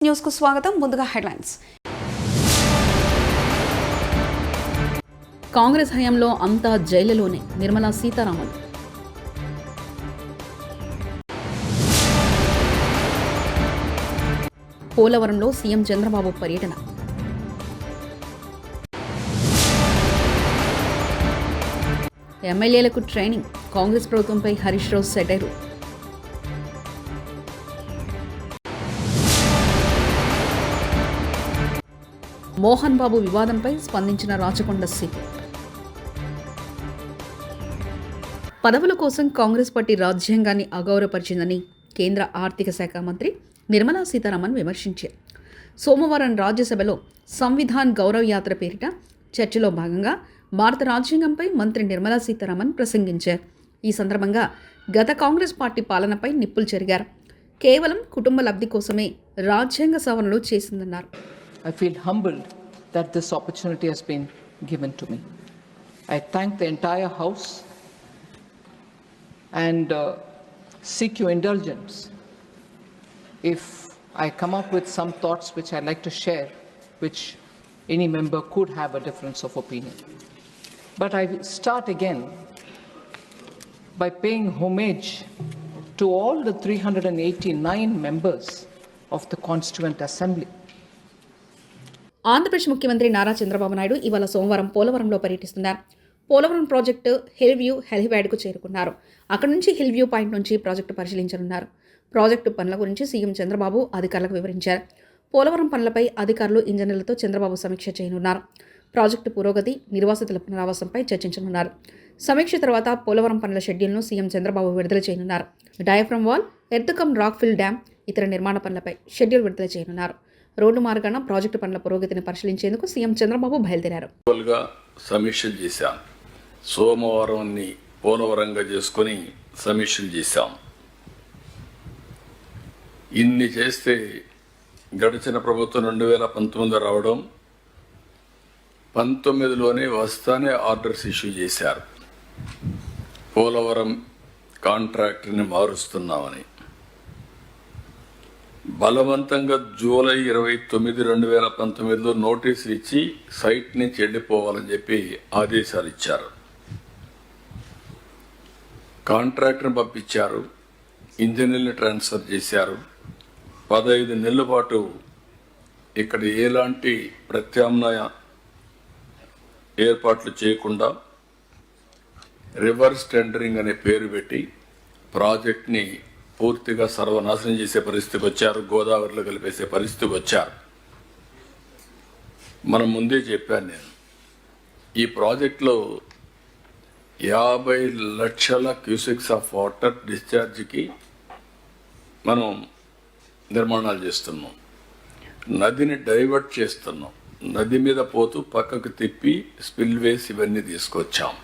News కు స్వాగతం. ముందుగా హెడ్లైన్స్. కాంగ్రెస్ హయాంలో అంతా జైలులోనే నిర్మలా సీతారామన్. పోలవరంలో సీఎం చంద్రబాబు పర్యటన. ఎమ్మెల్యేలకు ట్రైనింగ్, కాంగ్రెస్ ప్రభుత్వంపై హరీష్ రావు సెటైరు. మోహన్ బాబు వివాదంపై స్పందించిన రాచకొండ సిపి. పదవుల కోసం కాంగ్రెస్ పార్టీ రాజ్యాంగాన్ని అగౌరవపరిచిందని కేంద్ర ఆర్థిక శాఖ మంత్రి నిర్మలా సీతారామన్ విమర్శించారు. సోమవారం రాజ్యసభలో సంవిధాన్ గౌరవ్ యాత్ర పేరిట చర్చలో భాగంగా భారత రాజ్యాంగంపై మంత్రి నిర్మలా సీతారామన్ ప్రసంగించారు. ఈ సందర్భంగా గత కాంగ్రెస్ పార్టీ పాలనపై నిప్పులు చెరిగారు. కేవలం కుటుంబ లబ్ధి కోసమే రాజ్యాంగ సవరణలు చేసిందన్నారు. I feel humbled that this opportunity has been given to me. I thank the entire House and seek your indulgence if I come up with some thoughts which I'd like to share, which any member could have a difference of opinion. But I start again by paying homage to all the 389 members of the Constituent Assembly. Andhra Pradesh ముఖ్యమంత్రి నారా చంద్రబాబు నాయుడు ఇవాళ సోమవారం పోలవరంలో పర్యటిస్తున్నారు. Polavaram project hill view హెలిప్యాడ్కు చేరుకున్నారు. అక్కడి నుంచి hill view point నుంచి project పరిశీలించనున్నారు. Project పనుల గురించి సీఎం చంద్రబాబు అధికారులకు వివరించారు. పోలవరం పనులపై అధికారులు, ఇంజనీర్లతో చంద్రబాబు సమీక్ష చేయనున్నారు. ప్రాజెక్టు పురోగతి, నిర్వాసితుల పునరావాసంపై చర్చించనున్నారు. సమీక్ష తర్వాత పోలవరం పనుల షెడ్యూల్ను సీఎం చంద్రబాబు విడుదల చేయనున్నారు. Diaphragm wall, earth cum rock fill dam, ఇతర నిర్మాణ పనులపై షెడ్యూల్ విడుదల చేయనున్నారు. రోడ్డు మార్గాన ప్రాజెక్టు పనుల పురోగతిని పరిశీలించేందుకు సీఎం చంద్రబాబు బయలుదేరారు. సమీక్షలు చేశాం. సోమవారాన్ని పోలవరంగా చేసుకుని సమీక్షలు చేశాం. ఇన్ని చేస్తే గడిచిన ప్రభుత్వం 2019 రావడం, 19లోనే వస్తానే ఆర్డర్స్ ఇష్యూ చేశారు. పోలవరం కాంట్రాక్టర్ని మారుస్తున్నామని బలవంతంగా జూలై 29, 2019లో నోటీసులు ఇచ్చి సైట్ నుంచి వెళ్ళిపోవాలని చెప్పి ఆదేశాలు ఇచ్చారు. కాంట్రాక్టర్ని పంపించారు, ఇంజనీర్ని ట్రాన్స్ఫర్ చేశారు. 15 నెలల పాటు ఇక్కడ ఎలాంటి ప్రత్యామ్నాయ ఏర్పాట్లు చేయకుండా రివర్స్ టెండరింగ్ అనే పేరు పెట్టి ప్రాజెక్ట్ని పూర్తిగా సర్వనాశనం చేసే పరిస్థితికి వచ్చారు. గోదావరిలో కలిపేసే పరిస్థితికి వచ్చారు. మనం ముందే చెప్పాను నేను, ఈ ప్రాజెక్టులో 50 లక్షల క్యూసెక్స్ ఆఫ్ వాటర్ డిశ్చార్జ్కి మనం నిర్మాణాలు చేస్తున్నాం. నదిని డైవర్ట్ చేస్తున్నాం. నది మీద పోతూ పక్కకు తిప్పి స్పిల్వేస్ ఇవన్నీ తీసుకొచ్చాం.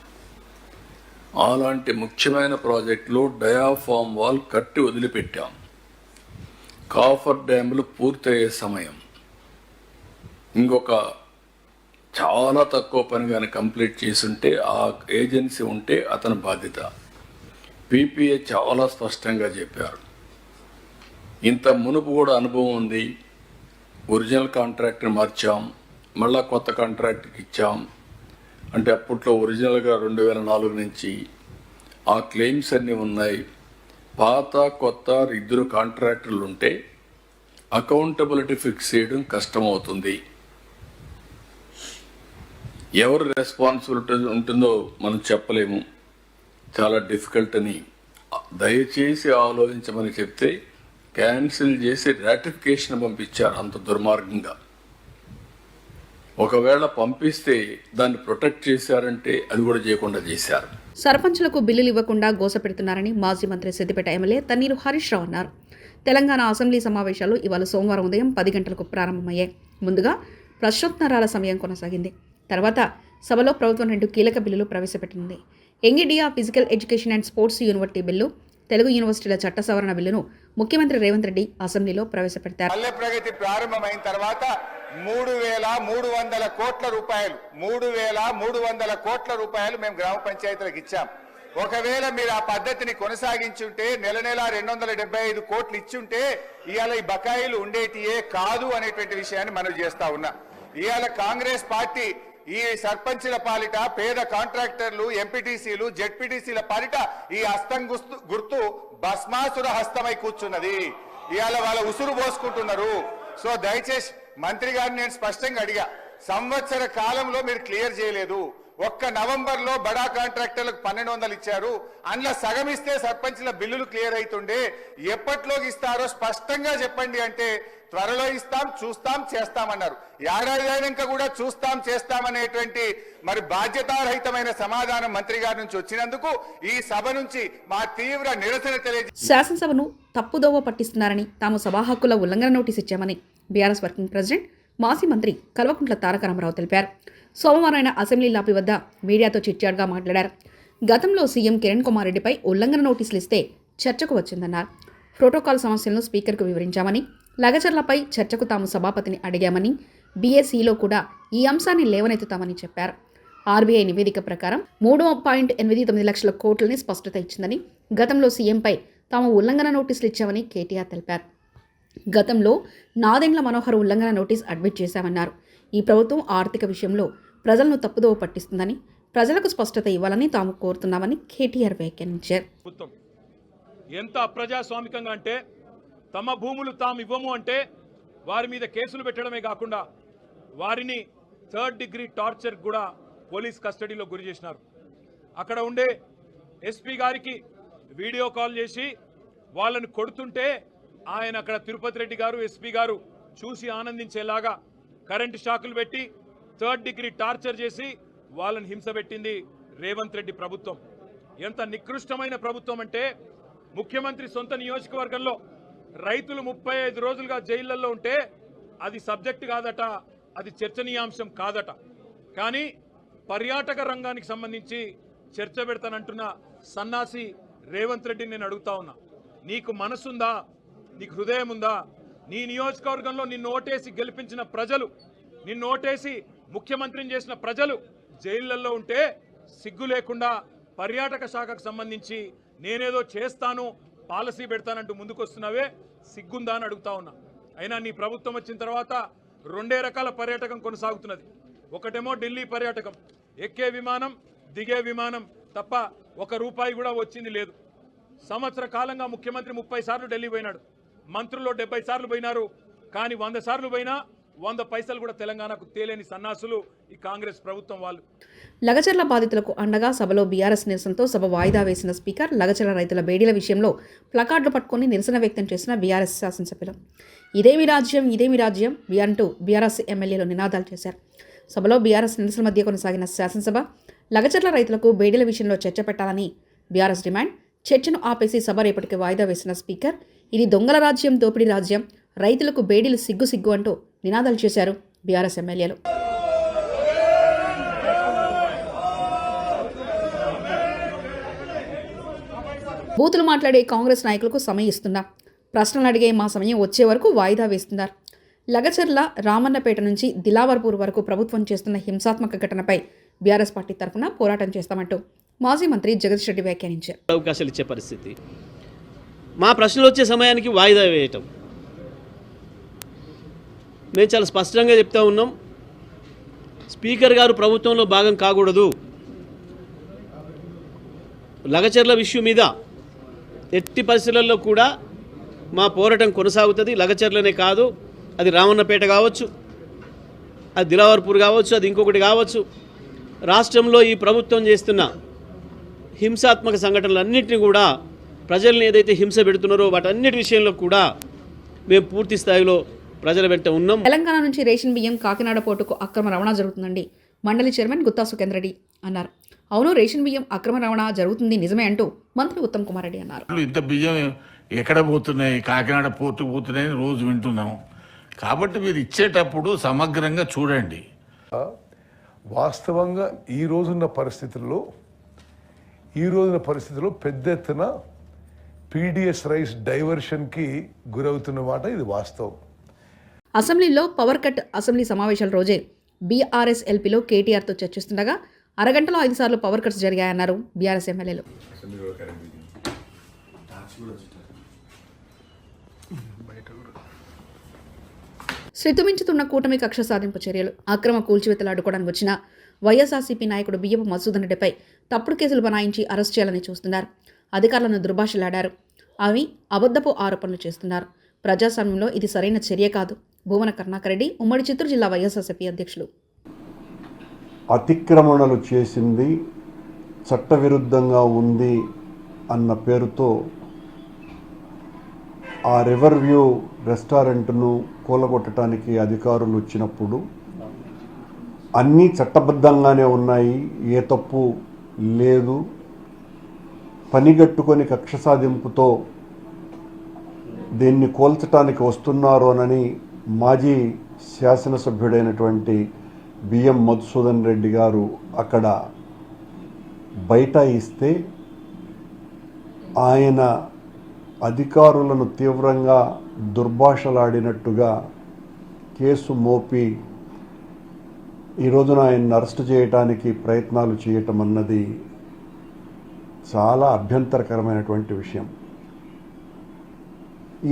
అలాంటి ముఖ్యమైన ప్రాజెక్టులో డయాఫామ్ వాల్ కట్టి వదిలిపెట్టాం. కాఫర్ డ్యాములు పూర్తయ్యే సమయం, ఇంకొక చాలా తక్కువ పని కానీ కంప్లీట్ చేసుంటే ఆ ఏజెన్సీ ఉంటే అతని బాధ్యత. పీపీఏ చాలా స్పష్టంగా చెప్పారు. ఇంత మునుపు కూడా అనుభవం ఉంది. ఒరిజినల్ కాంట్రాక్ట్ని మార్చాం, మళ్ళా కొత్త కాంట్రాక్ట్కి ఇచ్చాం. అంటే అప్పట్లో ఒరిజినల్గా 2004 నుంచి ఆ క్లెయిమ్స్ అన్నీ ఉన్నాయి. పాత కొత్త ఇద్దరు కాంట్రాక్టర్లు ఉంటే అకౌంటబిలిటీ ఫిక్స్ చేయడం కష్టమవుతుంది. ఎవరు రెస్పాన్సిబిలిటీ ఉంటుందో మనం చెప్పలేము, చాలా డిఫికల్ట్ అని దయచేసి ఆలోచించమని చెప్తే క్యాన్సిల్ చేసి రాటిఫికేషన్ పంపించారు. అంత దుర్మార్గంగా. ఒకవేళ పంపిస్తే దాన్ని ప్రొటెక్ట్ చేశారంటే అది కూడా చేయకుండా చేశారు. సర్పంచులకు బిల్లులు ఇవ్వకుండా గోసపెడుతున్నారని మాజీ మంత్రి సిద్దిపేట ఎమ్మెల్యే తన్నీరు హరీష్ రావు అన్నారు. తెలంగాణ అసెంబ్లీ సమావేశాలు ఇవాళ సోమవారం ఉదయం 10 గంటలకు ప్రారంభమయ్యాయి. ముందుగా ప్రశ్నోత్తరాల సమయం కొనసాగింది. తర్వాత సభలో ప్రభుత్వం 2 కీలక బిల్లులు ప్రవేశపెట్టింది. ఎంగిడియా physical education and sports university bill, Telugu యూనివర్సిటీల చట్ట సవరణ బిల్లును ముఖ్యమంత్రి రేవంత్ రెడ్డి అసెంబ్లీలో ప్రవేశపెడతారు. పల్లె ప్రగతి ప్రారంభమైన తర్వాత 3,300 కోట్ల రూపాయలు 3,300 కోట్ల రూపాయలు మేము గ్రామ పంచాయతీలకు ఇచ్చాం. ఒకవేళ మీరు ఆ పద్ధతిని కొనసాగించుంటే నెల 275 కోట్లు ఇచ్చుంటే ఇవాళ ఈ బకాయిలు ఉండేటియే కాదు అనేటువంటి విషయాన్ని మనం చేస్తా ఉన్నా. ఇవాళ కాంగ్రెస్ పార్టీ ఈ సర్పంచుల పాలిట పేద కాంట్రాక్టర్లు ఎంపీటీసీలు జెడ్పీటీసీల పాలిట ఈ హస్తం గుర్తు భస్మాసుర హస్తమై కూర్చున్నది. ఇవాళ వాళ్ళ ఉసురు పోసుకుంటున్నారు. సో దయచేసి మంత్రి గారిని నేను స్పష్టంగా అడిగా, సంవత్సర కాలంలో మీరు క్లియర్ చేయలేదు. ఒక్క నవంబర్లో బడా కాంట్రాక్టర్లకు 1200 ఇచ్చారు. అందులో సగం ఇస్తే సర్పంచ్ల బిల్లులు క్లియర్ అవుతుండే. ఎప్పట్లోకి ఇస్తారో స్పష్టంగా చెప్పండి అంటే త్వరలో ఇస్తాం, చూస్తాం, చేస్తామన్నారు. ఏడాది అయినాక కూడా చూస్తాం, చేస్తామనేటువంటి మరి బాధ్యతారహితమైన సమాధానం మంత్రి గారి నుంచి వచ్చినందుకు ఈ సభ నుంచి మా తీవ్ర నిరసన శాసనసభను తప్పుదోవ పట్టిస్తున్నారని, తాము సభా హక్కుల ఉల్లంఘన నోటీస్ ఇచ్చామని బీఆర్ఎస్ వర్కింగ్ ప్రెసిడెంట్ మాజీ మంత్రి కల్వకుంట్ల తారక రామారావు తెలిపారు. సోమవారం ఆయన అసెంబ్లీ లాబీ వద్ద మీడియాతో చిట్చాట్గా మాట్లాడారు. గతంలో సీఎం కిరణ్ కుమార్ రెడ్డిపై ఉల్లంఘన నోటీసులు ఇస్తే చర్చకు వచ్చిందన్నారు. ప్రోటోకాల్ సమస్యలను స్పీకర్కు వివరించామని, లగచర్లపై చర్చకు తాము సభాపతిని అడిగామని, బీఏసీలో కూడా ఈ అంశాన్ని లేవనెత్తుతామని చెప్పారు. ఆర్బీఐ నివేదిక ప్రకారం 3.89 లక్షల కోట్లని స్పష్టత ఇచ్చిందని, గతంలో సీఎంపై తాము ఉల్లంఘన నోటీసులు ఇచ్చామని కేటీఆర్ తెలిపారు. గతంలో నాదెండ్ల మనోహర్ ఉల్లంఘన నోటీస్ అడ్మిట్ చేశామన్నారు. ఈ ప్రభుత్వం ఆర్థిక విషయంలో ప్రజలను తప్పుదోవ పట్టిస్తుందని, ప్రజలకు స్పష్టత ఇవ్వాలని తాము కోరుతున్నామని కేటీఆర్ వ్యాఖ్యానించారు. ఎంత అప్రజాస్వామికంగా అంటే తమ భూములు తాము ఇవ్వము అంటే వారి మీద కేసులు పెట్టడమే కాకుండా వారిని 3rd డిగ్రీ టార్చర్ కూడా పోలీస్ కస్టడీలో గురి చేసినారు. అక్కడ ఉండే ఎస్పీ గారికి వీడియో కాల్ చేసి వాళ్ళని కొడుతుంటే ఆయన అక్కడ తిరుపతి రెడ్డి గారు ఎస్పీ గారు చూసి ఆనందించేలాగా కరెంటు షాకులు పెట్టి 3rd డిగ్రీ టార్చర్ చేసి వాళ్ళని హింస పెట్టింది రేవంత్ రెడ్డి ప్రభుత్వం. ఎంత నికృష్టమైన ప్రభుత్వం అంటే ముఖ్యమంత్రి సొంత నియోజకవర్గంలో రైతులు 35 రోజులుగా జైళ్లలో ఉంటే అది సబ్జెక్ట్ కాదట, అది చర్చనీయాంశం కాదట. కానీ పర్యాటక రంగానికి సంబంధించి చర్చ పెడతానంటున్న సన్నాసి రేవంత్ రెడ్డిని నేను అడుగుతా ఉన్నా, నీకు మనసుందా? నీకు హృదయం ఉందా? నీ నియోజకవర్గంలో నిన్ను ఓటేసి గెలిపించిన ప్రజలు, నిన్ను ఓటేసి ముఖ్యమంత్రిని చేసిన ప్రజలు జైళ్లలో ఉంటే సిగ్గు లేకుండా పర్యాటక శాఖకు సంబంధించి నేనేదో చేస్తాను, పాలసీ పెడతానంటూ ముందుకొస్తున్నావే, సిగ్గుందా అని అడుగుతా ఉన్నా. అయినా నీ ప్రభుత్వం వచ్చిన తర్వాత 2 రకాల పర్యాటకం కొనసాగుతున్నది. ఒకటేమో ఢిల్లీ పర్యాటకం, ఎక్కే విమానం దిగే విమానం తప్ప ₹1 కూడా వచ్చింది లేదు. సంవత్సర కాలంగా ముఖ్యమంత్రి 30 సార్లు ఢిల్లీ పోయినాడు, మంత్రులు 70 సార్లు పోయినారు. కానీ 100 సార్లు పోయినా 100 పైసలు కూడా తెలంగాణకు తేలేని సన్నాసులు ఈ కాంగ్రెస్ ప్రభుత్వం వాళ్ళు. లగచర్ల బాధితులకు అండగా సభలో బీఆర్ఎస్ నిరసనతో సభ వాయిదా వేసిన స్పీకర్ లగచర్ల రైతుల బేడీల విషయంలో ప్లకార్డులు పట్టుకుని నిరసన వ్యక్తం చేసిన బీఆర్ఎస్ శాసనసభ్యులు ఇదేమి రాజ్యం, ఇదేమి రాజ్యం అంటూ బీఆర్ఎస్ ఎమ్మెల్యేలు నినాదాలు చేశారు. సభలో బీఆర్ఎస్ నిరసన మధ్య కొనసాగిన శాసనసభ లగచర్ల రైతులకు బేడీల విషయంలో చర్చ పెట్టాలని బీఆర్ఎస్ డిమాండ్. చర్చను ఆపేసి సభ రేపటికి వాయిదా వేసిన స్పీకర్ ఇది దొంగల రాజ్యం, దోపిడీ రాజ్యం, రైతులకు బేడీలు సిగ్గు సిగ్గు అంటూ నినాదాలు చేశారు బీఆర్ఎస్ ఎమ్మెల్యేలు. బూతులు మాట్లాడే కాంగ్రెస్ నాయకులకు సమయం ఇస్తున్నా, ప్రశ్నలు అడిగే మా సమయం వచ్చే వరకు వాయిదా వేస్తున్నారు. లగచర్ల రామన్నపేట నుంచి దిలావర్పూర్ వరకు ప్రభుత్వం చేస్తున్న హింసాత్మక ఘటనపై బీఆర్ఎస్ పార్టీ తరఫున పోరాటం చేస్తామంటూ మాజీ మంత్రి జగదీష్ రెడ్డి వ్యాఖ్యానించారు. అవకాశాలు ఇచ్చే పరిస్థితి, మా ప్రశ్నలు వచ్చే సమయానికి వాయిదా వేయటం, మేము చాలా స్పష్టంగా చెప్తా ఉన్నాం. స్పీకర్ గారు ప్రభుత్వంలో భాగం కాకూడదు. లగచర్ల విషయం మీద ఎట్టి పరిస్థితుల్లో కూడా మా పోరాటం కొనసాగుతుంది. లగచర్లనే కాదు, అది రామన్నపేట కావచ్చు, అది దిలావర్పూర్ కావచ్చు, అది ఇంకొకటి కావచ్చు. రాష్ట్రంలో ఈ ప్రభుత్వం చేస్తున్న హింసాత్మక సంఘటనలన్నింటినీ కూడా, ప్రజల్ని ఏదైతే హింస పెడుతున్నారో వాటన్నిటి విషయంలో కూడా మేము పూర్తి స్థాయిలో ప్రజల వెంట ఉన్నాం. తెలంగాణ నుంచి రేషన్ బియ్యం కాకినాడ పోర్టుకు అక్రమ రవాణా జరుగుతుందండి మండలి చైర్మన్ గుత్తా సుఖేందర్ రెడ్డి అన్నారు. అవును, రేషన్ బియ్యం అక్రమ రవాణా జరుగుతుంది నిజమే అంటూ మంత్రి ఉత్తమ్ కుమార్ రెడ్డి అన్నారు. ఇంత బియ్యం ఎక్కడ పోతున్నాయి, కాకినాడ పోర్టుకు పోతున్నాయని రోజు వింటున్నాం. కాబట్టి మీరు ఇచ్చేటప్పుడు సమగ్రంగా చూడండి. వాస్తవంగా ఈ రోజున్న పరిస్థితుల్లో పెద్ద ఎత్తున పీడిఎస్ రైస్ డైవర్షన్కి గురవుతున్న మాట ఇది వాస్తవం. అసెంబ్లీలో పవర్ కట్ అసెంబ్లీ సమావేశాల రోజే బీఆర్ఎస్ ఎల్పీలో కేటీఆర్తో చర్చిస్తుండగా అరగంటలో 5 సార్లు పవర్ కట్స్ జరిగాయన్నారు బీఆర్ఎస్ ఎమ్మెల్యేలు. శృతిమించుతున్న కూటమి కక్ష సాధింపు చర్యలు. అక్రమ కూల్చివేతలు అడ్డుకోవడానికి వచ్చిన వైఎస్ఆర్సీపీ నాయకుడు బియ్యపు మధుసూదన్ రెడ్డిపై తప్పుడు కేసులు బనాయించి అరెస్ట్ చేయాలని చూస్తున్నారు. అధికారులను దుర్భాషలాడారు. అవి అబద్ధపు ఆరోపణలు చేస్తున్నారు. ప్రజాస్వామ్యంలో ఇది సరైన చర్య కాదు. భూమన కరుణాకర్ రెడ్డి, ఉమ్మడి చిత్తూరు జిల్లా వైఎస్ఆర్సీపీ అధ్యక్షులు. అతిక్రమణలు చేసింది చట్టవిరుద్ధంగా ఉంది అన్న పేరుతో ఆ రివర్ వ్యూ రెస్టారెంట్ను కూలగొట్టడానికి అధికారులు వచ్చినప్పుడు అన్నీ చట్టబద్ధంగానే ఉన్నాయి, ఏ తప్పు లేదు, పనిగట్టుకొని కక్ష సాధింపుతో దీన్ని కోల్చటానికి వస్తున్నారోనని మాజీ శాసనసభ్యుడైనటువంటి బిఎం మధుసూదన్ రెడ్డి గారు అక్కడ బైఠాయిస్తే ఆయన అధికారులను తీవ్రంగా దుర్భాషలాడినట్టుగా కేసు మోపి ఈ రోజున ఆయన్ని అరెస్ట్ చేయడానికి ప్రయత్నాలు చేయటం అన్నది చాలా అభ్యంతరకరమైనటువంటి విషయం.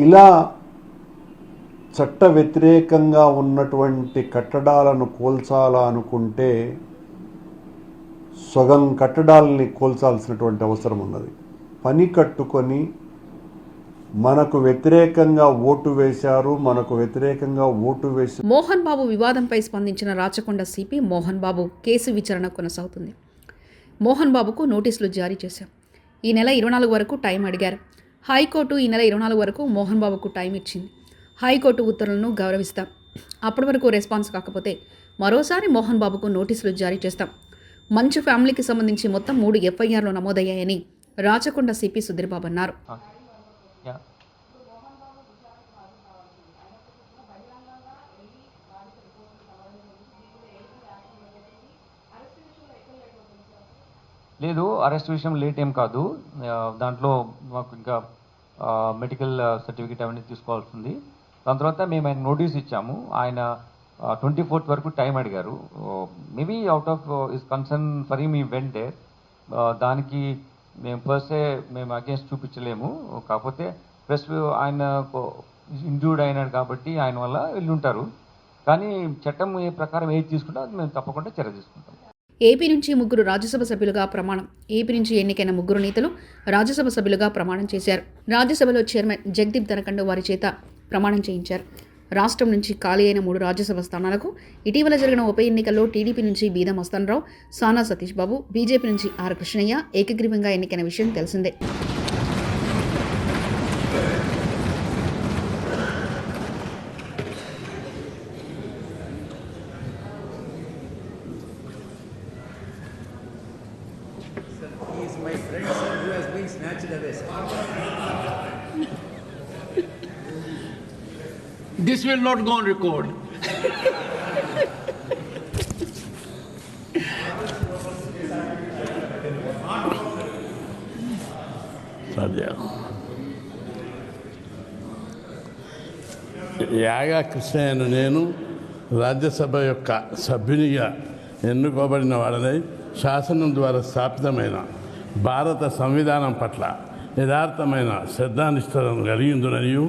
ఇలా చట్ట వ్యతిరేకంగా ఉన్నటువంటి కట్టడాలను కూల్చాలా అనుకుంటే సగం కట్టడాలని కూల్చాల్సినటువంటి అవసరం ఉన్నది. పని కట్టుకొని మనకు వ్యతిరేకంగా ఓటు వేశారు, మోహన్ బాబు వివాదంపై స్పందించిన రాచకొండ సిపి మోహన్ బాబు కేసు విచారణ కొనసాగుతుంది. మోహన్ బాబుకు నోటీసులు జారీ చేశాం. ఈ నెల 24 వరకు టైం అడిగారు. హైకోర్టు ఈ నెల 24 వరకు మోహన్ బాబుకు టైం ఇచ్చింది. హైకోర్టు ఉత్తర్వులను గౌరవిస్తాం. అప్పటి వరకు రెస్పాన్స్ కాకపోతే మరోసారి మోహన్ బాబుకు నోటీసులు జారీ చేస్తాం. మంచు ఫ్యామిలీకి సంబంధించి మొత్తం 3 ఎఫ్ఐఆర్లు నమోదయ్యాయని రాచకొండ సిపి సుధీర్ బాబు అన్నారు. లేదు, అరెస్ట్ విషయం లేట్ ఏం కాదు. దాంట్లో మాకు ఇంకా మెడికల్ సర్టిఫికేట్ అవన్నీ తీసుకోవాల్సింది. దాని తర్వాత మేము ఆయన నోటీస్ ఇచ్చాము. ఆయన 24th వరకు టైం అడిగారు. Maybe out of is concern for him ఈ వెంట్ దేర్. దానికి మేము ఫస్టే మేము అగేన్స్ట్ చూపించలేము. కాకపోతే ప్లస్ ఆయన ఇంజూర్డ్ అయినాడు కాబట్టి ఆయన వల్ల వెళ్ళుంటారు. కానీ చట్టం ఏ ప్రకారం ఏది తీసుకుంటే అది మేము తప్పకుండా చర్య తీసుకుంటాం. ఏపీ నుంచి 3 రాజ్యసభ సభ్యులుగా ప్రమాణం. ఏపీ నుంచి ఎన్నికైన 3 నేతలు రాజ్యసభ సభ్యులుగా ప్రమాణం చేశారు. రాజ్యసభలో చైర్మన్ జగదీప్ ధనఖండ్ వారి చేత ప్రమాణం చేయించారు. రాష్ట్రం నుంచి ఖాళీ అయిన 3 రాజ్యసభ స్థానాలకు ఇటీవల జరిగిన ఉప ఎన్నికల్లో టీడీపీ నుంచి బీదా మస్తానరావు, సానా సతీష్ బాబు, బీజేపీ నుంచి ఆర్ కృష్ణయ్య ఏకగ్రీవంగా ఎన్నికైన విషయం తెలిసిందే. This will not go on record. యాగా కృష్ణయ్యను నేను రాజ్యసభ యొక్క సభ్యునిగా ఎన్నుకోబడిన వాడనై శాసనం ద్వారా స్థాపితమైన భారత సంవిధానం పట్ల యథార్థమైన శ్రద్ధానిష్టలను కలిగిందుననియు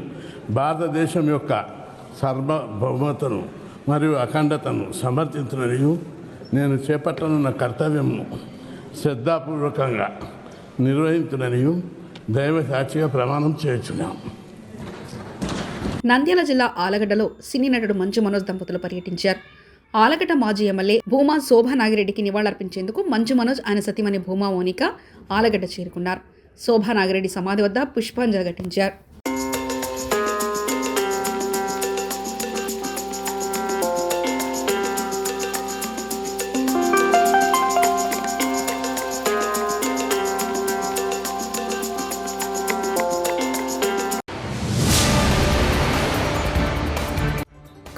భారతదేశం యొక్క సార్వభౌమతను మరియు అఖండతను సమర్థించుననియు నేను చేపట్టనున్న కర్తవ్యమును శ్రద్ధాపూర్వకంగా నిర్వహించుననియు దైవ సాక్షిగా ప్రమాణం చేయుచున్నాను. నంద్యాల జిల్లా ఆలగడ్డలో సినీ నటుడు మంచు మనోజ్ దంపతులు పర్యటించారు. ఆలగడ్డ మాజీ ఎమ్మెల్యే భూమా శోభా నాగిరెడ్డికి నివాళులర్పించేందుకు మంచు మనోజ్ ఆయన సతీమణి భూమా మోనిక ఆలగడ్డ చేరుకున్నారు. శోభా నాగిరెడ్డి సమాధి వద్ద పుష్పాంజలి ఘటించారు.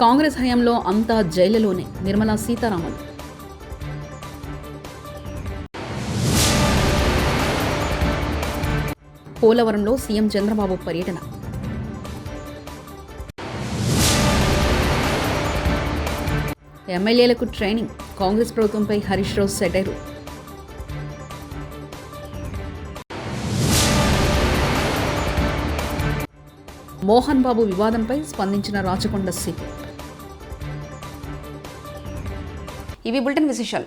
కాంగ్రెస్ హయాంలో అంతా జైలులోనే నిర్మలా సీతారామన్. పోలవరంలో సీఎం చంద్రబాబు పర్యటన. ఎమ్మెల్యేలకు ట్రైనింగ్, కాంగ్రెస్ ప్రభుత్వంపై హరీష్ రావు సెటైరు. మోహన్ బాబు వివాదంపై స్పందించిన రాచకొండ సిపి. ఇవి బులెటిన్ విశేషాలు.